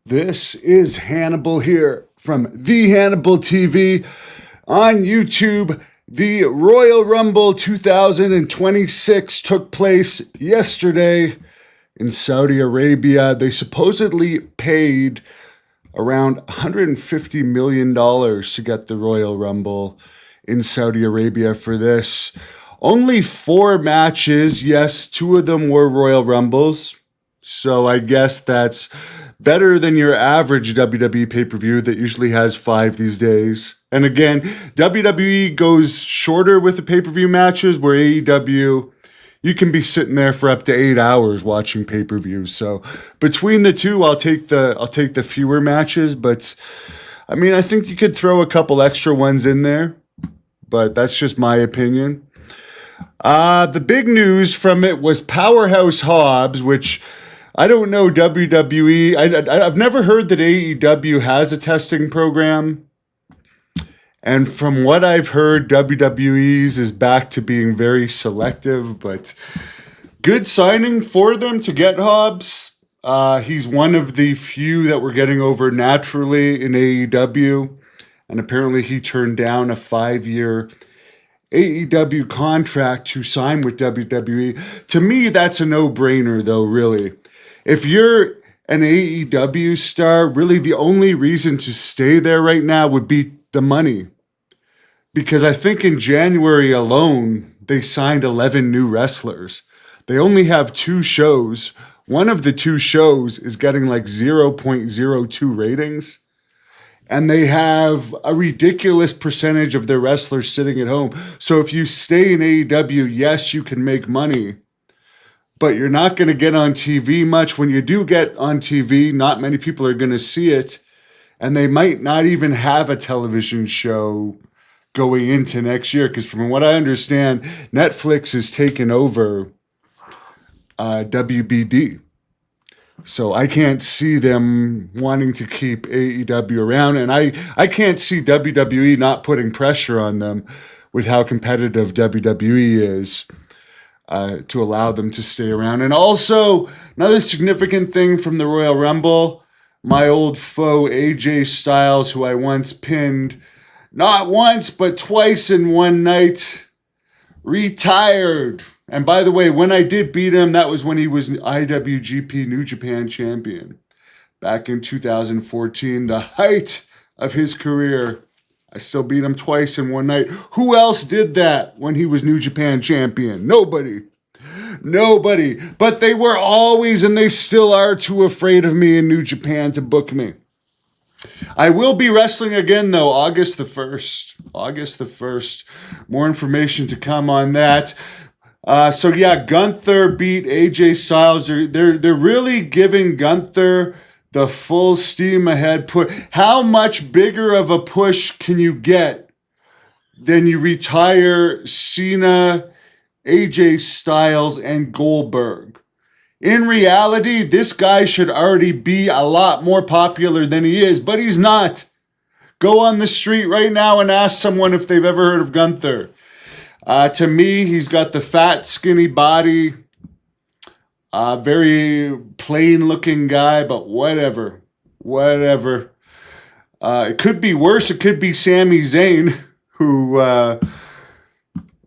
This is Hannibal here from The Hannibal TV on YouTube. The Royal Rumble 2026 took place yesterday in Saudi Arabia. They supposedly paid around $150 million to get the Royal Rumble in Saudi Arabia for this. Only 4 matches. Yes, 2 of them were Royal Rumbles. So I guess that's better than your average WWE pay-per-view that usually has 5 these days. And again, WWE goes shorter with the pay-per-view matches, where AEW, you can be sitting there for up to 8 hours watching pay-per-views. So between the two, I'll take the fewer matches. But I mean, I think you could throw a couple extra ones in there, but that's just my opinion. The big news from it was Powerhouse Hobbs, which I don't know WWE. I've never heard that AEW has a testing program. And from what I've heard, WWE's is back to being very selective, but good signing for them to get Hobbs. He's one of the few that we're getting over naturally in AEW. And apparently he turned down a 5-year AEW contract to sign with WWE. To me, that's a no-brainer, though, really. If you're an AEW star, really the only reason to stay there right now would be the money. Because I think in January alone, they signed 11 new wrestlers. They only have 2 shows. One of the 2 shows is getting like 0.02 ratings. And they have a ridiculous percentage of their wrestlers sitting at home. So if you stay in AEW, yes, you can make money. But you're not going to get on TV much. When you do get on TV, not many people are going to see it. And they might not even have a television show going into next year. Because from what I understand, Netflix is taking over WBD. So I can't see them wanting to keep AEW around. And I can't see WWE not putting pressure on them with how competitive WWE is to allow them to stay around. And also, another significant thing from the Royal Rumble, my old foe AJ Styles, who I once pinned, not once, but twice in one night, retired. And by the way, when I did beat him, that was when he was IWGP New Japan champion back in 2014, the height of his career. I still beat him twice in one night. Who else did that when he was New Japan champion? Nobody. But they were always, and they still are, too afraid of me in New Japan to book me. I will be wrestling again, though, August the 1st. August the 1st. More information to come on that. So yeah, Gunther beat AJ Styles. They're really giving Gunther the full steam ahead push. How much bigger of a push can you get than you retire Cena, AJ Styles, and Goldberg? In reality, this guy should already be a lot more popular than he is, but he's not. Go on the street right now and ask someone if they've ever heard of Gunther. To me, he's got the fat, skinny body. Very plain-looking guy, but whatever. It could be worse. It could be Sami Zayn, who I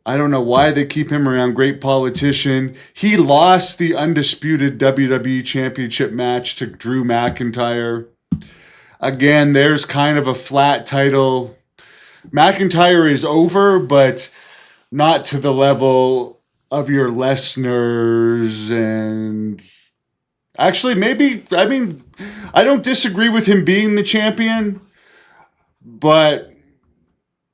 don't know why they keep him around. Great politician. He lost the Undisputed WWE Championship match to Drew McIntyre. Again, there's kind of a flat title. McIntyre is over, but not to the level of your Lesnar's, and actually maybe, I mean, I don't disagree with him being the champion, but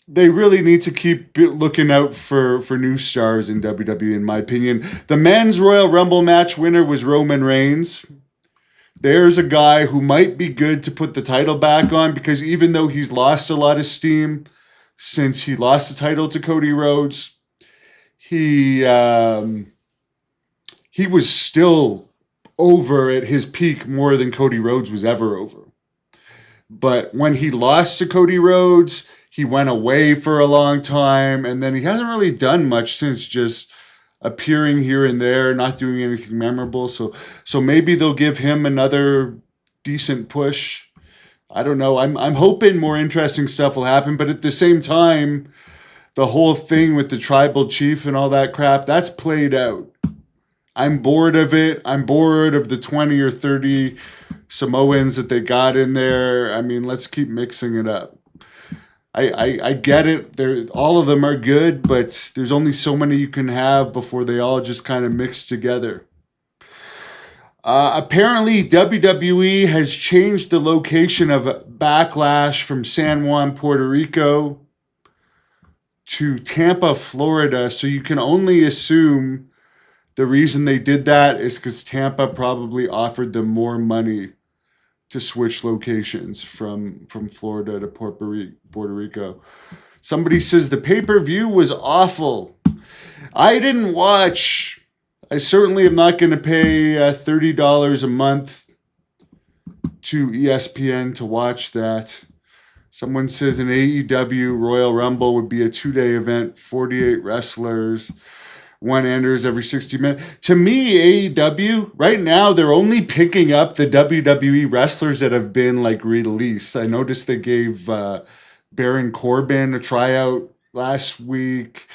they really need to keep looking out for new stars in WWE, in my opinion. The men's Royal Rumble match winner was Roman Reigns. There's a guy who might be good to put the title back on, because even though he's lost a lot of steam since he lost the title to Cody Rhodes, he was still over at his peak more than Cody Rhodes was ever over. But when he lost to Cody Rhodes, he went away for a long time, and then he hasn't really done much since, just appearing here and there, not doing anything memorable. So maybe they'll give him another decent push. I don't know. I'm hoping more interesting stuff will happen, but at the same time, the whole thing with the tribal chief and all that crap, that's played out. I'm bored of it. I'm bored of the 20 or 30 Samoans that they got in there. I mean, let's keep mixing it up. I get it. All of them are good, but there's only so many you can have before they all just kind of mix together. Apparently, WWE has changed the location of Backlash from San Juan, Puerto Rico to Tampa, Florida. So you can only assume the reason they did that is because Tampa probably offered them more money to switch locations from Florida to Puerto Rico. Somebody says the pay-per-view was awful. I didn't watch. I certainly am not going to pay $30 a month to ESPN to watch that. Someone says an AEW Royal Rumble would be a 2-day event, 48 wrestlers. One enters every 60 minutes. To me, AEW, right now, they're only picking up the WWE wrestlers that have been, like, released. I noticed they gave Baron Corbin a tryout last week.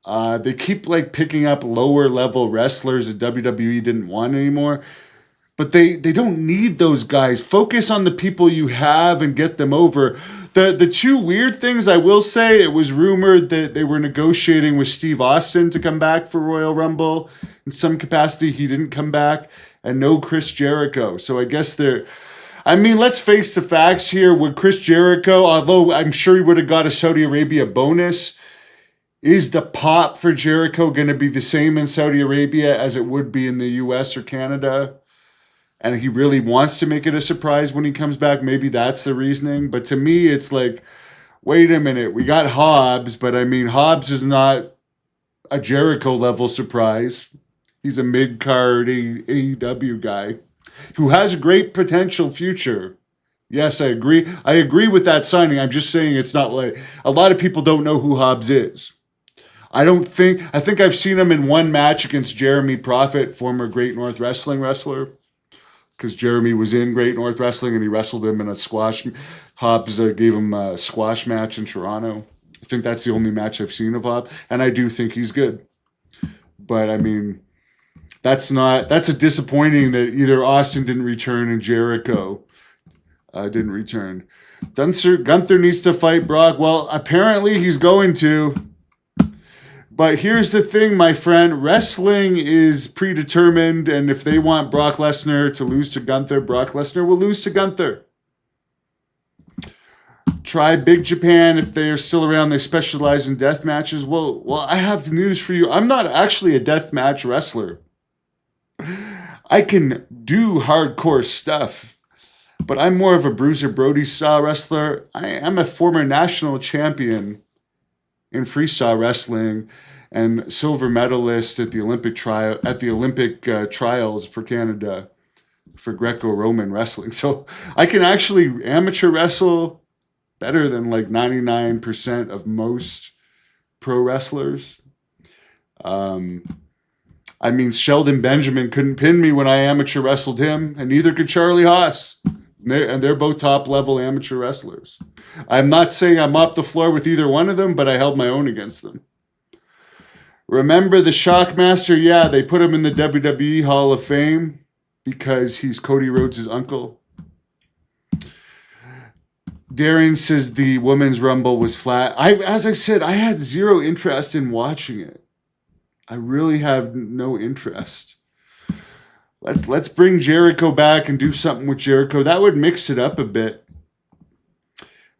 They keep, like, picking up lower-level wrestlers that WWE didn't want anymore. But they don't need those guys. Focus on the people you have and get them over. The two weird things I will say, it was rumored that they were negotiating with Steve Austin to come back for Royal Rumble. In some capacity, he didn't come back. And no Chris Jericho. So I guess let's face the facts here. With Chris Jericho, although I'm sure he would have got a Saudi Arabia bonus, is the pop for Jericho going to be the same in Saudi Arabia as it would be in the US or Canada? And he really wants to make it a surprise when he comes back. Maybe that's the reasoning. But to me, it's like, wait a minute. We got Hobbs, but I mean, Hobbs is not a Jericho-level surprise. He's a mid-card AEW guy who has a great potential future. Yes, I agree. I agree with that signing. I'm just saying it's not like... A lot of people don't know who Hobbs is. I think I've seen him in one match against Jeremy Prophet, former Great North Wrestling wrestler. Because Jeremy was in Great North Wrestling and he wrestled him in a squash. Hobbs gave him a squash match in Toronto. I think that's the only match I've seen of Hobbs. And I do think he's good. But, I mean, that's a disappointing that either Austin didn't return and Jericho didn't return. Gunther needs to fight Brock. Well, apparently he's going to. But here's the thing, my friend. Wrestling is predetermined, and if they want Brock Lesnar to lose to Gunther, Brock Lesnar will lose to Gunther. Try Big Japan if they are still around. They specialize in death matches. Well, I have news for you. I'm not actually a death match wrestler. I can do hardcore stuff, but I'm more of a Bruiser Brody style wrestler. I am a former national champion in freestyle wrestling and silver medalist at the Olympic trials for Canada for Greco-Roman wrestling. So I can actually amateur wrestle better than like 99% of most pro wrestlers. I mean, Sheldon Benjamin couldn't pin me when I amateur wrestled him, and neither could Charlie Haas. And they're both top-level amateur wrestlers. I'm not saying I'm off the floor with either one of them, but I held my own against them. Remember the Shockmaster? Yeah, they put him in the WWE Hall of Fame because he's Cody Rhodes' uncle. Darren says the Women's Rumble was flat. As I said, I had zero interest in watching it. I really have no interest. Let's bring Jericho back and do something with Jericho. That would mix it up a bit.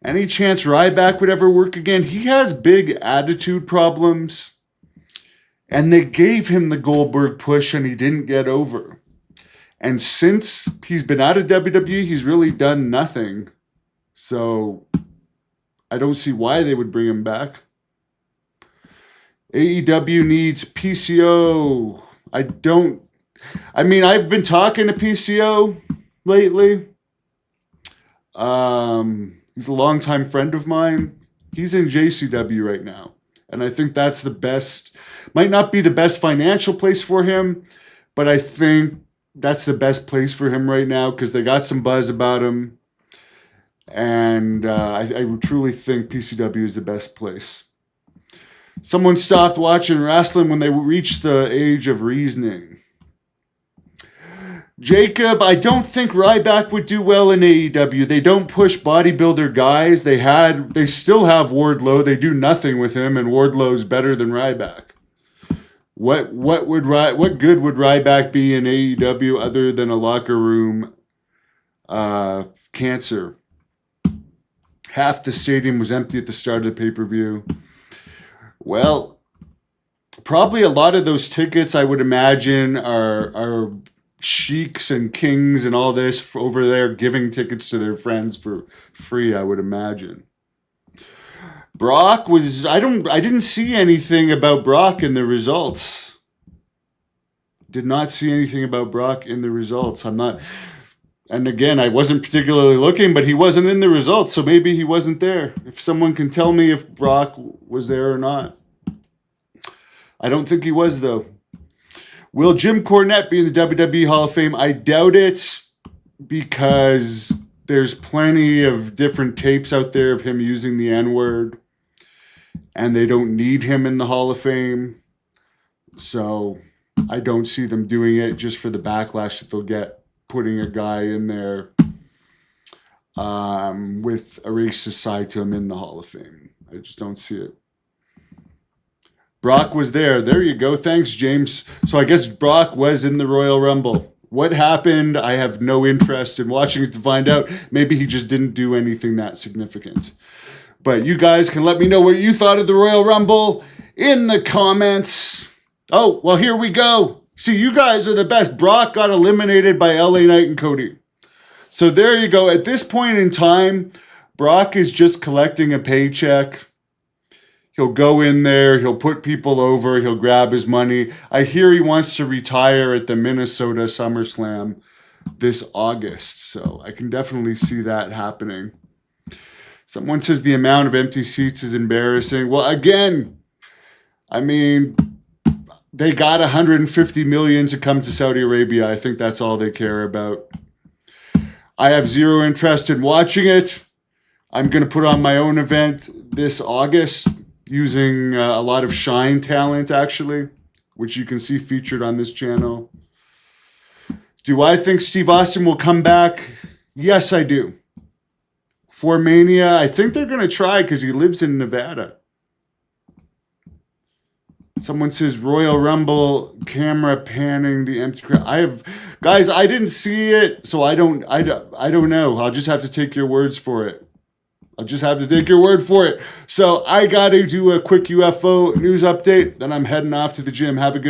Any chance Ryback would ever work again? He has big attitude problems. And they gave him the Goldberg push and he didn't get over. And since he's been out of WWE, he's really done nothing. So I don't see why they would bring him back. AEW needs PCO. I've been talking to PCO lately. He's a longtime friend of mine. He's in JCW right now. And I think that's the best, might not be the best financial place for him, but I think that's the best place for him right now because they got some buzz about him. And I truly think PCW is the best place. Someone stopped watching wrestling when they reached the age of reasoning. Jacob, I don't think Ryback would do well in AEW. They don't push bodybuilder guys. They still have Wardlow. They do nothing with him, and Wardlow's better than Ryback. What good would Ryback be in AEW other than a locker room cancer? Half the stadium was empty at the start of the pay-per-view. Well, probably a lot of those tickets, I would imagine, are sheiks and kings and all this over there giving tickets to their friends for free, I would imagine. Brock was, I didn't see anything about Brock in the results. Did not see anything about Brock in the results. And again, I wasn't particularly looking, but he wasn't in the results, so maybe he wasn't there. If someone can tell me if Brock was there or not. I don't think he was, though. Will Jim Cornette be in the WWE Hall of Fame? I doubt it because there's plenty of different tapes out there of him using the N-word, and they don't need him in the Hall of Fame. So I don't see them doing it just for the backlash that they'll get putting a guy in there with a racist side to him in the Hall of Fame. I just don't see it. Brock was there. There you go. Thanks, James. So I guess Brock was in the Royal Rumble. What happened? I have no interest in watching it to find out. Maybe he just didn't do anything that significant. But you guys can let me know what you thought of the Royal Rumble in the comments. Oh, well, here we go. See, you guys are the best. Brock got eliminated by LA Knight and Cody. So there you go. At this point in time, Brock is just collecting a paycheck. He'll go in there, he'll put people over, he'll grab his money. I hear he wants to retire at the Minnesota SummerSlam this August, so I can definitely see that happening. Someone says the amount of empty seats is embarrassing. Well, again, I mean, they got 150 million to come to Saudi Arabia. I think that's all they care about. I have zero interest in watching it. I'm going to put on my own event this August, using a lot of Shine talent, actually, which you can see featured on this channel. Do I think Steve Austin will come back? Yes, I do. For Mania, I think they're going to try because he lives in Nevada. Someone says Royal Rumble camera panning the empty crowd. Guys, I didn't see it, so I don't know. I'll just have to take your words for it. So I got to do a quick UFO news update. Then I'm heading off to the gym. Have a good